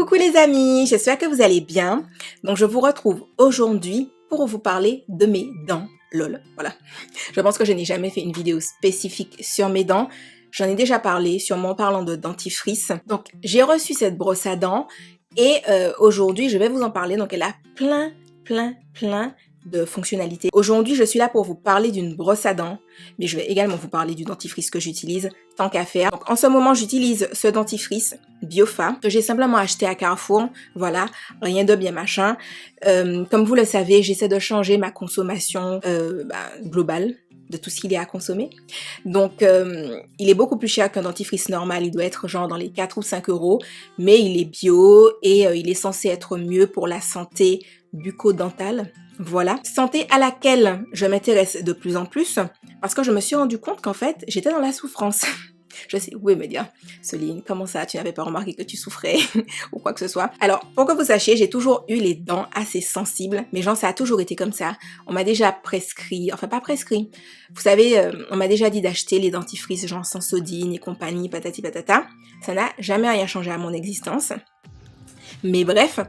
Coucou les amis, j'espère que vous allez bien. Donc je vous retrouve aujourd'hui pour vous parler de mes dents. Lol, voilà. Je pense que je n'ai jamais fait une vidéo spécifique sur mes dents. J'en ai déjà parlé, sûrement en parlant de dentifrice. Donc j'ai reçu cette brosse à dents et aujourd'hui je vais vous en parler. Donc elle a plein de fonctionnalités. Aujourd'hui, je suis là pour vous parler d'une brosse à dents, mais je vais également vous parler du dentifrice que j'utilise, tant qu'à faire. Donc, en ce moment, j'utilise ce dentifrice Biofa, que j'ai simplement acheté à Carrefour. Voilà, rien de bien machin. Comme vous le savez, j'essaie de changer ma consommation globale de tout ce qu'il y a à consommer. Donc, il est beaucoup plus cher qu'un dentifrice normal. Il doit être genre dans les 4 ou 5 euros, mais il est bio et il est censé être mieux pour la santé bucco-dentale. Voilà, santé à laquelle je m'intéresse de plus en plus parce que je me suis rendu compte qu'en fait, j'étais dans la souffrance. Je sais, oui, me dire, Soline, comment ça, tu n'avais pas remarqué que tu souffrais ou quoi que ce soit. Alors, pour que vous sachiez, j'ai toujours eu les dents assez sensibles, mais genre, ça a toujours été comme ça. On m'a déjà prescrit, enfin pas prescrit, vous savez, on m'a déjà dit d'acheter les dentifrices genre Sensodyne et compagnie, patati patata. Ça n'a jamais rien changé à mon existence. Mais bref,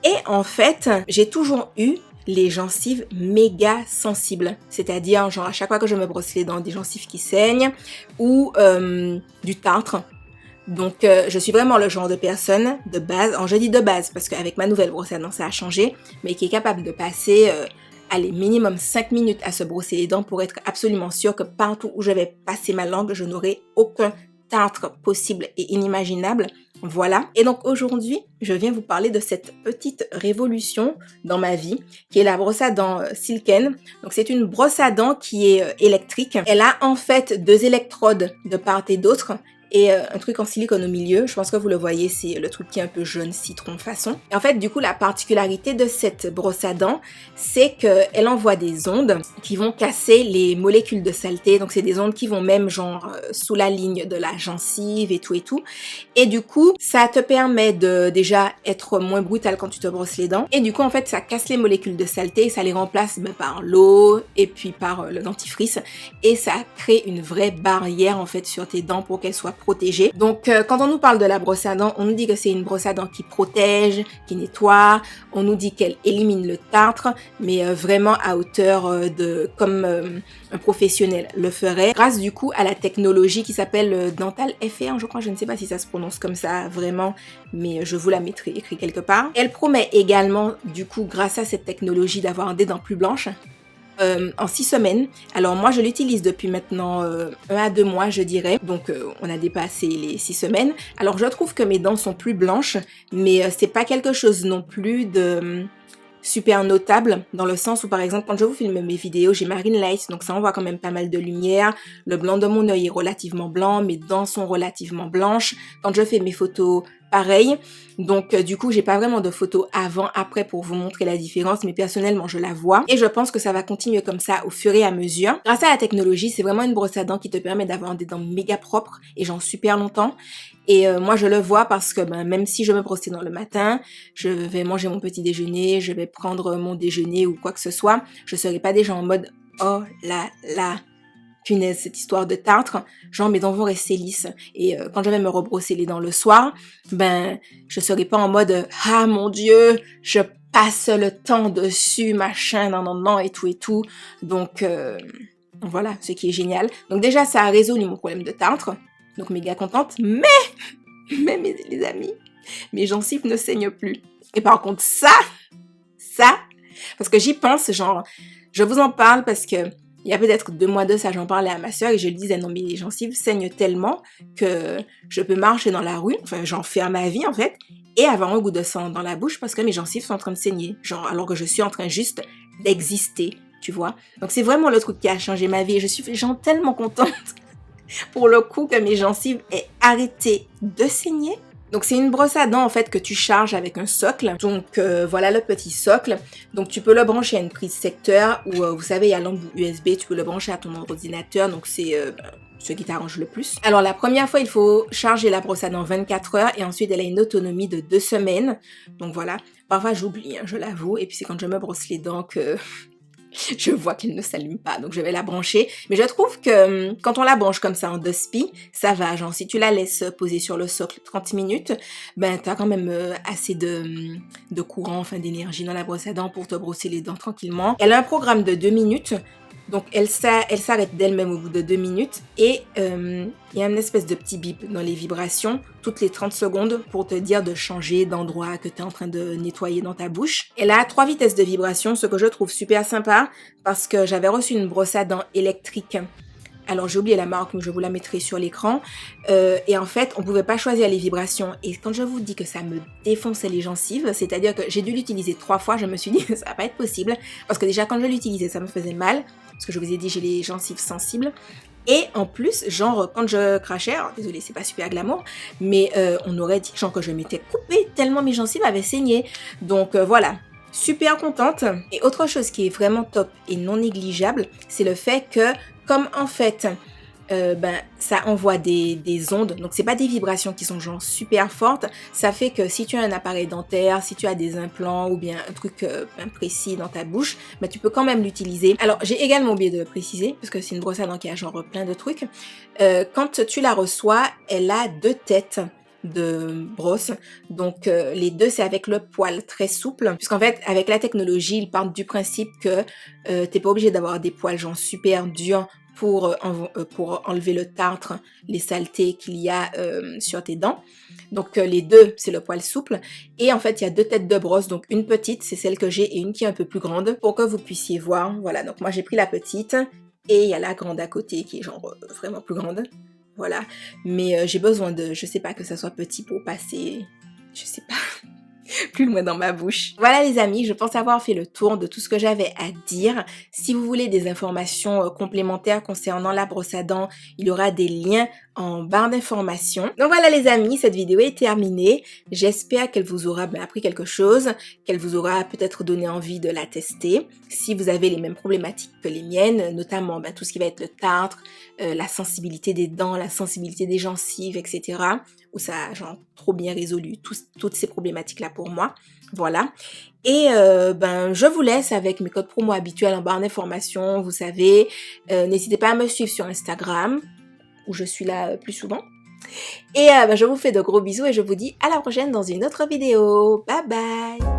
et en fait, j'ai toujours eu les gencives méga sensibles. C'est-à-dire, genre, à chaque fois que je me brosse les dents, des gencives qui saignent ou du tartre. Donc, je suis vraiment le genre de personne de base, je dis de base parce qu'avec ma nouvelle brosse à dents, ça a changé, mais qui est capable de passer, allez, minimum 5 minutes à se brosser les dents pour être absolument sûre que partout où je vais passer ma langue, je n'aurai aucun tartre possible et inimaginable. Voilà. Et donc aujourd'hui, je viens vous parler de cette petite révolution dans ma vie, qui est la brosse à dents Silken. Donc c'est une brosse à dents qui est électrique. Elle a en fait 2 électrodes de part et d'autre et un truc en silicone au milieu. Je pense que vous le voyez, c'est le truc qui est un peu jaune citron façon. Et en fait, du coup, la particularité de cette brosse à dents, c'est qu'elle envoie des ondes qui vont casser les molécules de saleté. Donc c'est des ondes qui vont même genre sous la ligne de la gencive et tout et tout. Et du coup, ça te permet de déjà être moins brutal quand tu te brosses les dents. Et du coup, en fait, ça casse les molécules de saleté et ça les remplace par l'eau et puis par le dentifrice. Et ça crée une vraie barrière en fait sur tes dents pour qu'elles soient protégées. Donc, quand on nous parle de la brosse à dents, on nous dit que c'est une brosse à dents qui protège, qui nettoie. On nous dit qu'elle élimine le tartre, mais vraiment à hauteur de comme un professionnel le ferait. Grâce du coup à la technologie qui s'appelle Dental FR, je crois, je ne sais pas si ça se prononce comme ça vraiment, mais je vous la mettrai écrit quelque part. Elle promet également du coup grâce à cette technologie d'avoir des dents plus blanches. En 6 semaines. Alors moi je l'utilise depuis maintenant 1 à 2 mois je dirais. Donc on a dépassé les 6 semaines. Alors je trouve que mes dents sont plus blanches, mais c'est pas quelque chose non plus de super notable dans le sens où par exemple quand je vous filme mes vidéos j'ai Marine Light donc ça envoie quand même pas mal de lumière, le blanc de mon œil est relativement blanc, mes dents sont relativement blanches, quand je fais mes photos pareil, donc du coup j'ai pas vraiment de photos avant après pour vous montrer la différence mais personnellement je la vois et je pense que ça va continuer comme ça au fur et à mesure. Grâce à la technologie c'est vraiment une brosse à dents qui te permet d'avoir des dents méga propres et genre super longtemps. Et moi, je le vois parce que même si je me brosse les dents le matin, je vais manger mon petit déjeuner, je vais prendre mon déjeuner ou quoi que ce soit, je serai pas déjà en mode « Oh là là, punaise, cette histoire de tartre », genre mes dents vont rester lisses. Et quand je vais me rebrosser les dents le soir, je serai pas en mode « Ah mon Dieu, je passe le temps dessus, machin, non, et tout et tout ». Donc voilà, ce qui est génial. Donc déjà, ça a résolu mon problème de tartre. Donc méga contente, mais les amis, mes gencives ne saignent plus. Et par contre ça, parce que j'y pense, genre, je vous en parle parce que il y a peut-être 2 mois de ça, j'en parlais à ma soeur et je lui disais non mais les gencives saignent tellement que je peux marcher dans la rue, enfin j'en fais à ma vie en fait, et avoir un goût de sang dans la bouche parce que mes gencives sont en train de saigner, genre alors que je suis en train juste d'exister, tu vois. Donc c'est vraiment le truc qui a changé ma vie et je suis genre tellement contente pour le coup que mes gencives aient arrêté de saigner. Donc c'est une brosse à dents en fait que tu charges avec un socle. Donc voilà le petit socle. Donc tu peux le brancher à une prise secteur ou vous savez il y a l'embout USB, tu peux le brancher à ton ordinateur. Donc c'est ce qui t'arrange le plus. Alors la première fois il faut charger la brosse à dents 24 heures et ensuite elle a une autonomie de 2 semaines. Donc voilà, parfois j'oublie, hein, je l'avoue. Et puis c'est quand je me brosse les dents que Je vois qu'elle ne s'allume pas, donc je vais la brancher. Mais je trouve que quand on la branche comme ça en 2 spi, ça va. Genre, si tu la laisses poser sur le socle 30 minutes, ben t'as quand même assez de courant, enfin d'énergie dans la brosse à dents pour te brosser les dents tranquillement. Elle a un programme de 2 minutes. Donc elle s'arrête d'elle-même au bout de 2 minutes et il y a une espèce de petit bip dans les vibrations toutes les 30 secondes pour te dire de changer d'endroit que tu es en train de nettoyer dans ta bouche. Elle a 3 vitesses de vibration, ce que je trouve super sympa parce que j'avais reçu une brosse à dents électrique. Alors j'ai oublié la marque, mais je vous la mettrai sur l'écran. Et en fait, on pouvait pas choisir les vibrations. Et quand je vous dis que ça me défonçait les gencives, c'est-à-dire que j'ai dû l'utiliser 3 fois, je me suis dit ça va pas être possible. Parce que déjà quand je l'utilisais, ça me faisait mal. Parce que je vous ai dit, j'ai les gencives sensibles. Et en plus, genre, quand je crachais, alors désolée, c'est pas super glamour, mais on aurait dit genre que je m'étais coupée tellement mes gencives avaient saigné. Donc voilà. Super contente. Et autre chose qui est vraiment top et non négligeable, c'est le fait que, comme en fait, ça envoie des ondes, donc c'est pas des vibrations qui sont genre super fortes, ça fait que si tu as un appareil dentaire, si tu as des implants ou bien un truc précis dans ta bouche, tu peux quand même l'utiliser. Alors j'ai également oublié de le préciser, parce que c'est une brosse à dents qui a genre plein de trucs, quand tu la reçois, elle a 2 têtes de brosse, donc les 2 c'est avec le poil très souple, puisqu'en fait avec la technologie ils partent du principe que t'es pas obligé d'avoir des poils genre super durs pour enlever le tartre, les saletés qu'il y a sur tes dents. Donc les 2 c'est le poil souple et en fait il y a 2 têtes de brosse, donc une petite c'est celle que j'ai et une qui est un peu plus grande pour que vous puissiez voir. Voilà, donc moi j'ai pris la petite et il y a la grande à côté qui est genre vraiment plus grande. Voilà, mais j'ai besoin de, je sais pas, que ça soit petit pour passer, je sais pas, plus loin dans ma bouche. Voilà les amis, je pense avoir fait le tour de tout ce que j'avais à dire. Si vous voulez des informations complémentaires concernant la brosse à dents, il y aura des liens en barre d'informations. Donc voilà les amis, cette vidéo est terminée. J'espère qu'elle vous aura appris quelque chose, qu'elle vous aura peut-être donné envie de la tester. Si vous avez les mêmes problématiques que les miennes, notamment tout ce qui va être le tartre, la sensibilité des dents, la sensibilité des gencives, etc. Où ça a genre trop bien résolu toutes ces problématiques-là pour moi. Voilà. Et je vous laisse avec mes codes promo habituels en barre d'informations, vous savez. N'hésitez pas à me suivre sur Instagram, où je suis là plus souvent. Et je vous fais de gros bisous et je vous dis à la prochaine dans une autre vidéo. Bye bye!